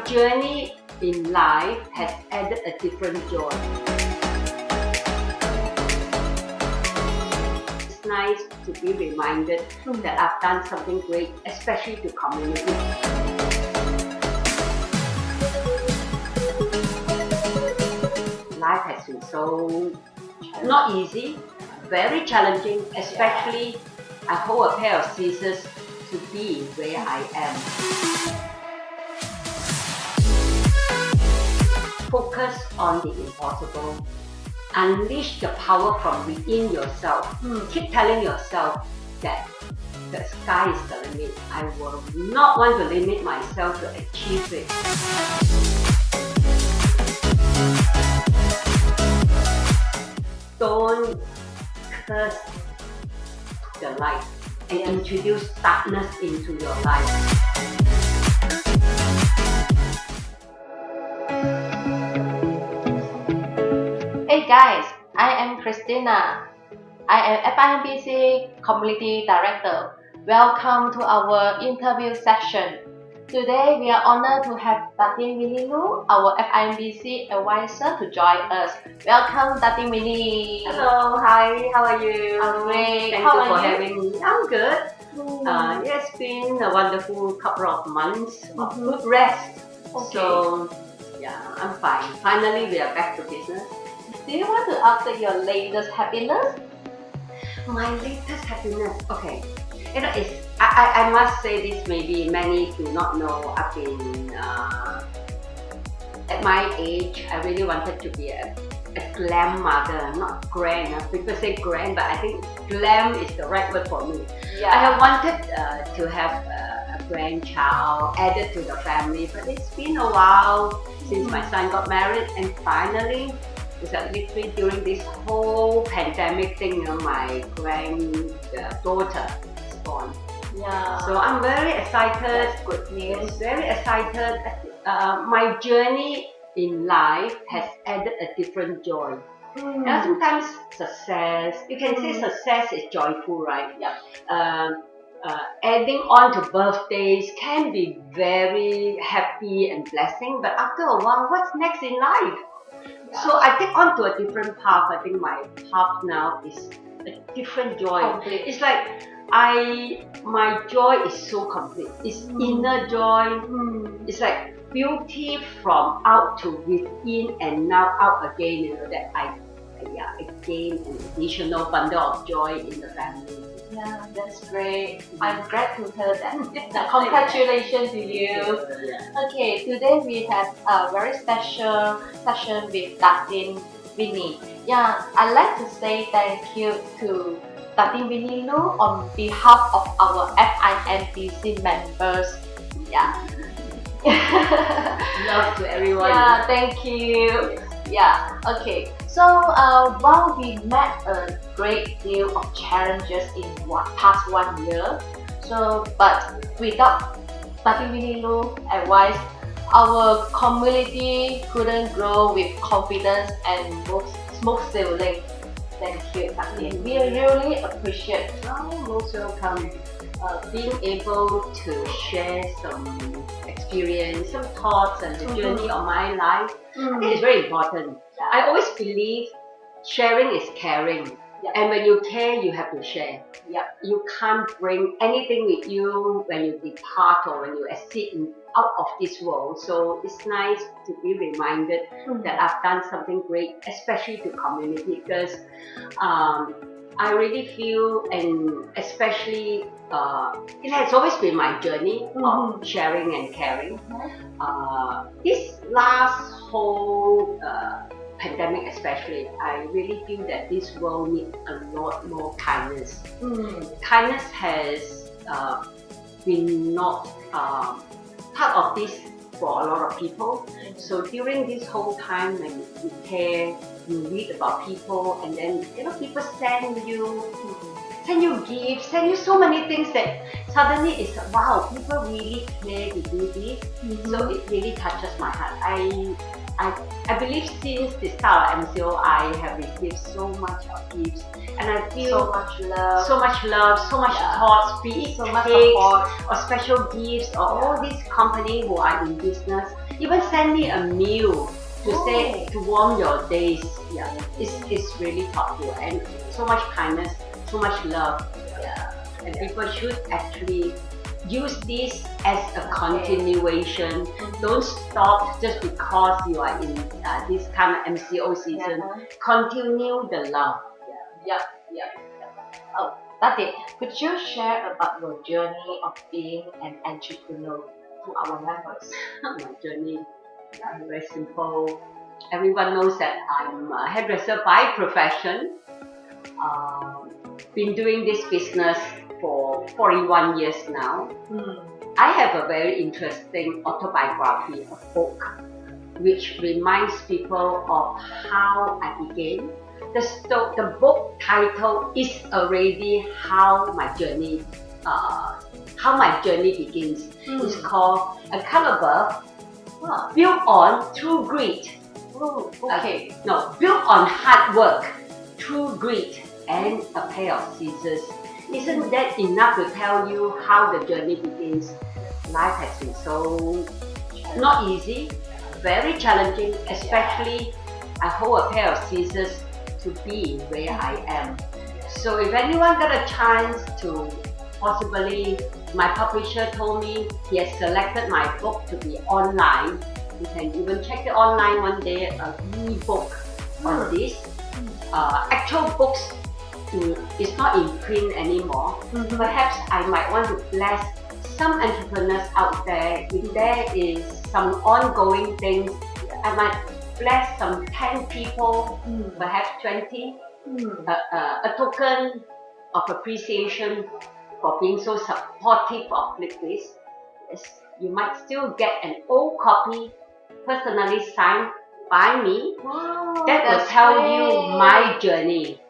journey in life has added a different joy. It's nice to be reminded that I've done something great, especially to community. Life has been so not easy, very challenging, especially I hold a pair of scissors to be where I am. Focus on the impossible. Unleash the power from within yourself. Keep telling yourself that the sky is the limit. I will not want to limit myself to achieve it. Don't curse the light and introduce darkness into your life. Hey guys, I am Christina. I am FINBC Community Director. Welcome to our interview session. Today we are honored to have Datin Winnie Loo, our FINBC advisor, to join us. Welcome, Datin Winnie. Hello, hi, how are you? I'm great. Thank How you are for you? having me. I'm good. It's been a wonderful couple of months of good rest. Okay. So, yeah, I'm fine. Finally, we are back to business. Do you want to update your latest happiness? My latest happiness, okay. You know, I must say this, maybe many do not know. I've been, at my age, I really wanted to be a glam mother, not grand. People say grand, but I think glam is the right word for me. Yeah. I have wanted to have a grandchild added to the family, but it's been a while since my son got married, and finally, it's literally during this whole pandemic thing, my granddaughter is born. Yeah. So I'm very excited. That's good news. Yes, very excited. My journey in life has added a different joy. Now, sometimes success, you can say success is joyful, right? Yeah. Adding on to birthdays can be very happy and blessing, but after a while, what's next in life? Yeah. So I take on to a different path. I think my path now is a different joy. Complete. It's like my joy is so complete. It's inner joy. It's like beauty from out to within and now out again. That I gain an additional bundle of joy in the family. Yeah, that's great. I'm glad to hear that. Congratulations to you. Okay, today we have a very special session with Datin Winnie. Yeah, I'd like to say thank you to Datin Winnie Loo on behalf of our FINBC members. Yeah. Love to everyone. Yeah, thank you. Yeah, okay. So while we met a great deal of challenges in past 1 year, but without Datin Winnie Loo advice, our community couldn't grow with confidence and smooth sailing. Thank you, Datin. We really appreciate. Most welcome. Being able to share some experience, some thoughts and the journey of my life, I think it's very important. I always believe sharing is caring. And when you care, you have to share. You can't bring anything with you when you depart or when you exit out of this world. So it's nice to be reminded that I've done something great, especially to community, because I really feel, and especially, it has always been my journey of sharing and caring. This last whole pandemic especially, I really feel that this world needs a lot more kindness. Kindness has been not part of this for a lot of people. So during this whole time when you care, you read about people, and then people send you gifts, send you so many things that suddenly it's wow, people really care to do this. So it really touches my heart. I believe since the start of MCO, I have received so much of gifts, and I feel So much love. so much love, so much Yeah. thoughts, be it So much cakes support. or special gifts, or all these companies who are in business even send me a meal to say to warm your days. Yeah, it's really thoughtful, and so much kindness, so much love. Yeah. And people should actually use this as a continuation. Don't stop just because you are in this kind of MCO season. Continue the love. Yep. Oh, Datin, could you share about your journey of being an entrepreneur to our members? My journey very simple. Everyone knows that I'm a hairdresser by profession. Been doing this business for 41 years now. I have a very interesting autobiography, a book, which reminds people of how I began. The book title is already how my journey begins. It's called A Caliber Built on Through Grit. Oh, Built on hard work, through grit, and a pair of scissors. Isn't that enough to tell you how the journey begins? Life has been so not easy, very challenging, especially I hold a pair of scissors to be where I am. So if anyone got a chance to possibly, my publisher told me he has selected my book to be online. You can even check it online one day, an e-book on this. Actual books is not in print anymore. Perhaps I might want to bless some entrepreneurs out there. If there is some ongoing things, I might bless some 10 people, perhaps 20, a token of appreciation for being so supportive of Flipbizz. Yes, you might still get an old copy personally signed by me. That will tell you my journey.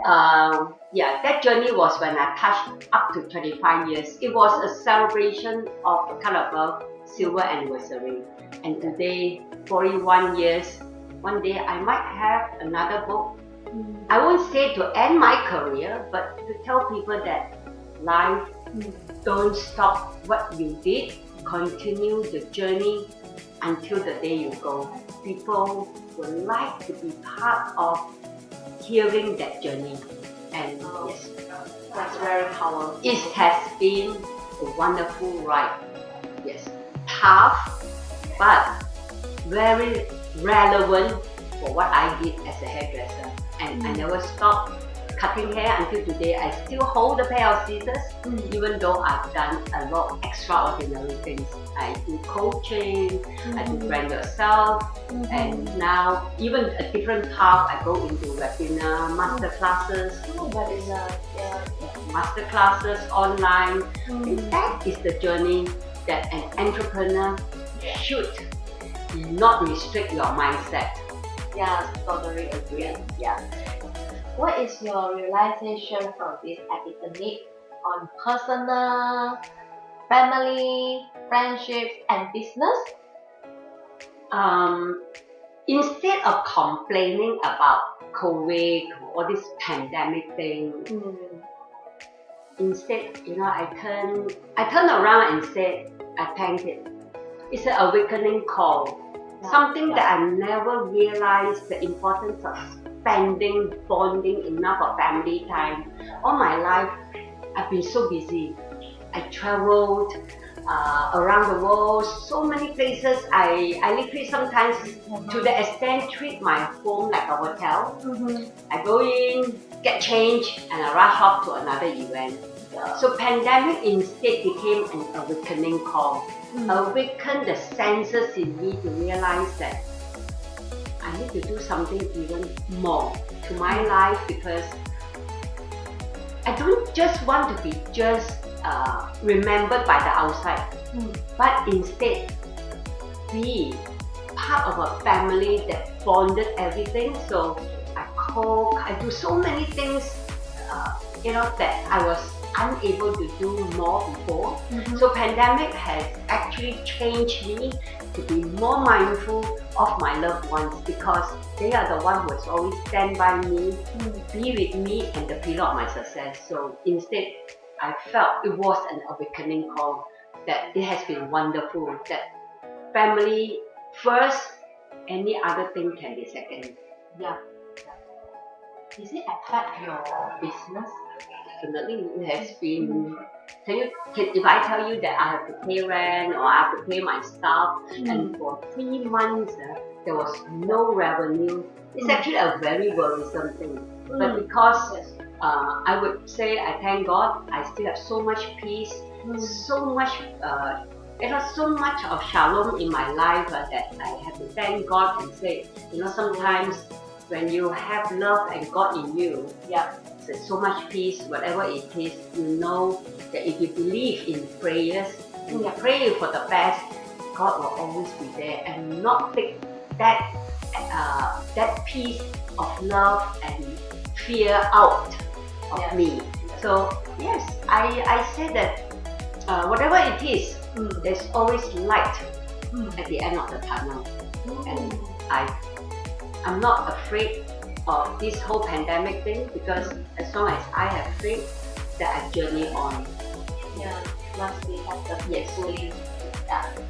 That journey was when I touched up to 25 years. It was a celebration of a kind of a silver anniversary. And today, 41 years, one day I might have another book. I won't say to end my career, but to tell people that life, don't stop what you did, continue the journey until the day you go. People would like to be part of hearing that journey. And yes, That's very powerful. it has been a wonderful ride. Yes, tough, but very relevant for what I did as a hairdresser. And I never stopped cutting hair until today. I still hold a pair of scissors, even though I've done a lot of extraordinary things. I do coaching, I do brand yourself, and now even a different path. I go into webinar, master classes, master classes online. And that is the journey that an entrepreneur should not restrict your mindset. Yes, totally agree. Yeah. What is your realization from this epiphany on personal, family, friendships, and business? Instead of complaining about COVID or this pandemic thing, instead, I turn around and said, I thanked it. It's an awakening call. Something that I never realized the importance of spending, bonding enough of family time. All my life, I've been so busy. I traveled around the world, so many places. I literally sometimes, to the extent, treat my home like a hotel. I go in, get changed, and I rush off to another event. So pandemic instead became an awakening call. Awaken the senses in me to realize that I need to do something even more to my life, because I don't just want to be remembered by the outside, but instead be part of a family that bonded everything. So I cook, I do so many things, that I was unable to do more before. So pandemic has actually changed me to be more mindful of my loved ones because they are the one who has always stand by me, be with me and the pillar of my success. So instead, I felt it was an awakening call that it has been wonderful, that family first, any other thing can be second. Yeah. Does it affect your business? Definitely, it has been. If I tell you that I have to pay rent or I have to pay my staff, and for 3 months there was no revenue, it's actually a very worrisome thing. But because I would say I thank God, I still have so much peace, so much so much of shalom in my life that I have to thank God and say, sometimes when you have love and God in you, there's so much peace, whatever it is, you know that if you believe in prayers and you pray for the best, God will always be there and not take that piece of love and fear out of me. So yes, I say that whatever it is, there's always light at the end of the tunnel, and I'm not afraid of this whole pandemic thing because as long as I have faith, that I journey on. Once we have the faith fully.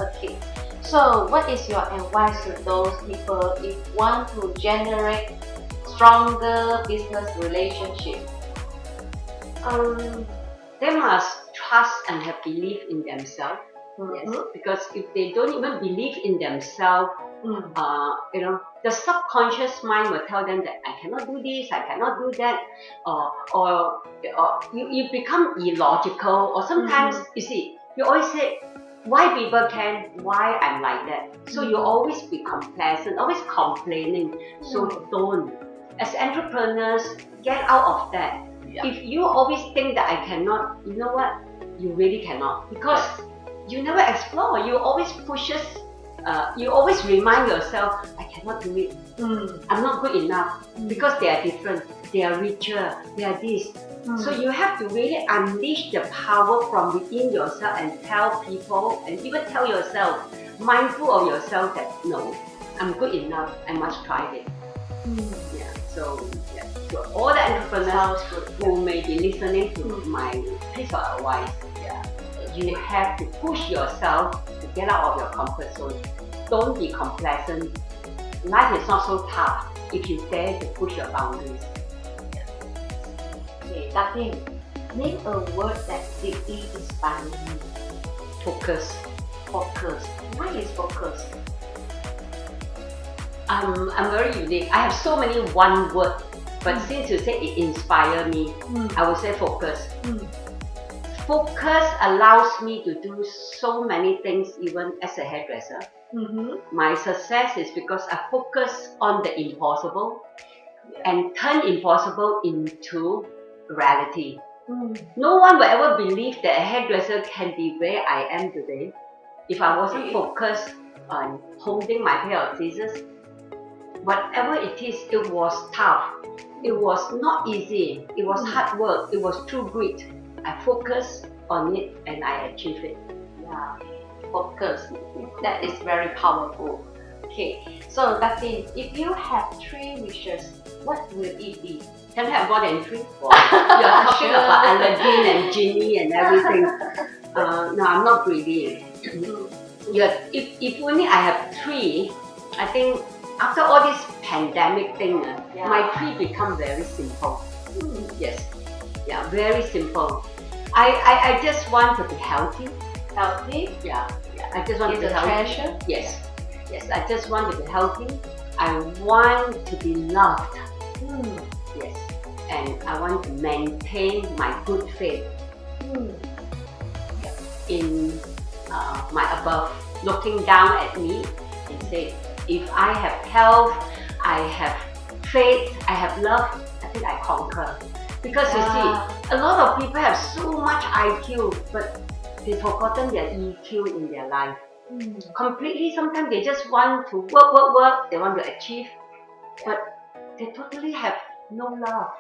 Okay. So, what is your advice to those people if want to generate stronger business relationship? They must trust and have belief in themselves. Yes, because if they don't even believe in themselves, the subconscious mind will tell them that I cannot do this, I cannot do that, or you become illogical, or sometimes you see, you always say, why people can, why I'm like that. So you always be complacent, always complaining. So don't. As entrepreneurs, get out of that. If you always think that I cannot, you know what? You really cannot, because you never explore. You always pushes. You always remind yourself, I cannot do it. I'm not good enough because they are different. They are richer. They are this. So you have to really unleash the power from within yourself and tell people, and even tell yourself, mindful of yourself that no, I'm good enough. I must try it. So all the entrepreneurs who may be listening to my piece of advice, you have to push yourself to get out of your comfort zone. Don't be complacent. Life is not so tough if you dare to push your boundaries. Okay, Datin, name a word that deeply inspires you. Focus. Focus. Why is focus? I'm very unique. I have so many one word, but since you say it inspires me, I will say focus. Focus allows me to do so many things even as a hairdresser. My success is because I focus on the impossible and turn impossible into reality. No one will ever believe that a hairdresser can be where I am today if I wasn't focused on holding my pair of scissors. Whatever it is, it was tough. It was not easy. It was hard work. It was true grit. I focus on it and I achieve it. Focus. That is very powerful. Okay, so Datin, if you have 3 wishes, what will it be? Can I have more than 3? Wow. You're talking about Aladdin and Genie and everything. No, I'm not greedy. If only I have 3, I think after all this pandemic thing, my 3 become very simple. Yes, very simple. I just want to be healthy. Healthy? I just want to be healthy. Treasure? Yes, I just want to be healthy. I want to be loved. Yes, and I want to maintain my good faith in my above, looking down at me and say, if I have health, I have faith, I have love, I think I conquer. Because you see, a lot of people have so much IQ, but they've forgotten their EQ in their life. Completely, sometimes they just want to work, they want to achieve, but they totally have no love.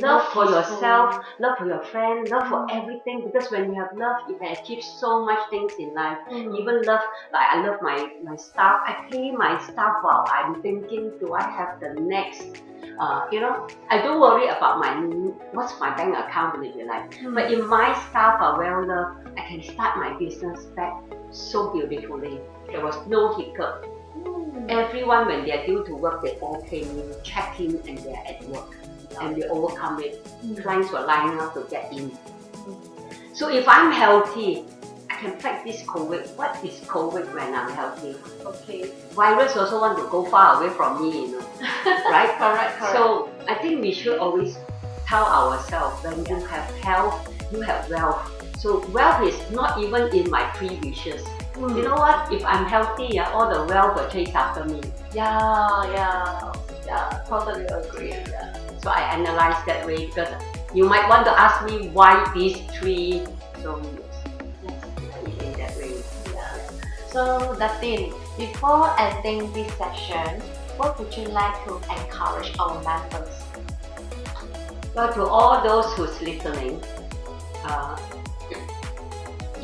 Love for yourself, love for your friend, love for everything. Because when you have love, you can achieve so much things in life. Even love, like I love my staff. I pay my staff while I'm thinking, do I have the next? I don't worry about what's my bank account will be like. But if my staff are well loved, I can start my business back so beautifully. There was no hiccup. Everyone, when they're due to work, they all came in, check in, and they're at work. And we overcome it. Clients were lining up to get in. So if I'm healthy, I can fight this COVID. What is COVID when I'm healthy? Okay. Virus also want to go far away from me, right? Correct. So I think we should always tell ourselves, when you have health, you have wealth. So wealth is not even in my 3 wishes. You know what? If I'm healthy, all the wealth will chase after me. Yeah, totally agree. So I analyze that way, because you might want to ask me why these 3. So yes, in that way. So Datin, before ending this session, what would you like to encourage our members? Well, to all those who's listening,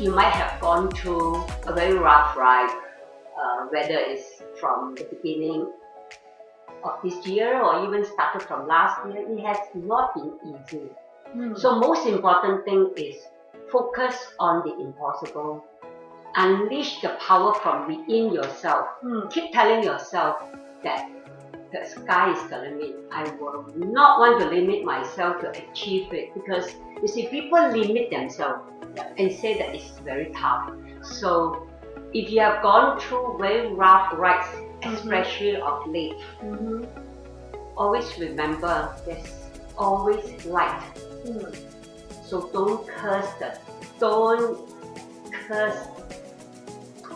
you might have gone through a very rough ride, whether it's from the beginning of this year or even started from last year. It has not been easy. So most important thing is focus on the impossible. Unleash the power from within yourself. Keep telling yourself that the sky is the limit. I will not want to limit myself to achieve it, because you see, people limit themselves and say that it's very tough. So if you have gone through very rough rides, especially of late, always remember there's always light. So don't curse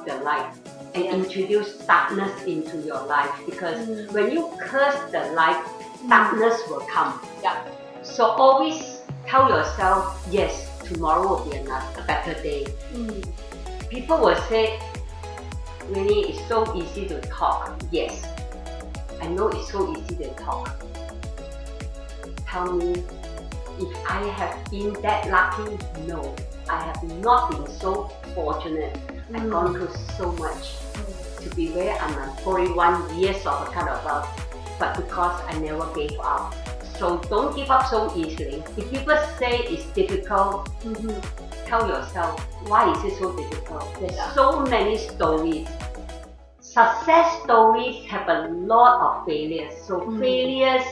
the light and introduce darkness into your life, because when you curse the light, darkness will come. So always tell yourself, yes, tomorrow will be a better day. People will say, Winnie, it's so easy to talk. Yes, I know it's so easy to talk. Tell me, if I have been that lucky? No, I have not been so fortunate. I've gone through so much. To be where I'm 41 years of a kind of love, but because I never gave up. So don't give up so easily. If people say it's difficult, tell yourself, why is it so difficult? There's so many stories. Success stories have a lot of failures. So failures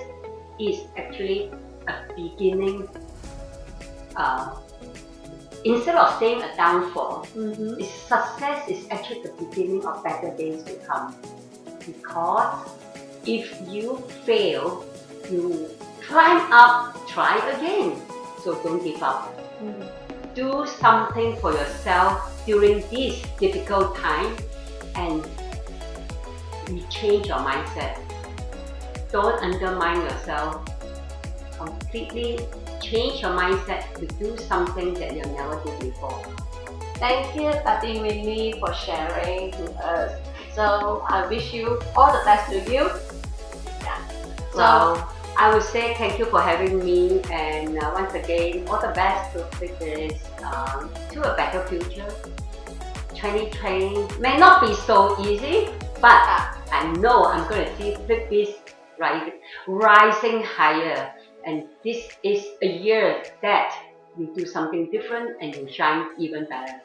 is actually a beginning. Instead of saying a downfall, success is actually the beginning of better days to come. Because if you fail, you climb up, try again. So don't give up. Do something for yourself during this difficult time, and change your mindset. Don't undermine yourself. Completely change your mindset to do something that you never did before. Thank you, Datin Winnie, for sharing to us. So I wish you all the best to you. So I would say thank you for having me, and once again, all the best to Flipbizz to a better future. 2020 may not be so easy, but I know I'm going to see Flipbizz rising higher. And this is a year that you do something different and you shine even better.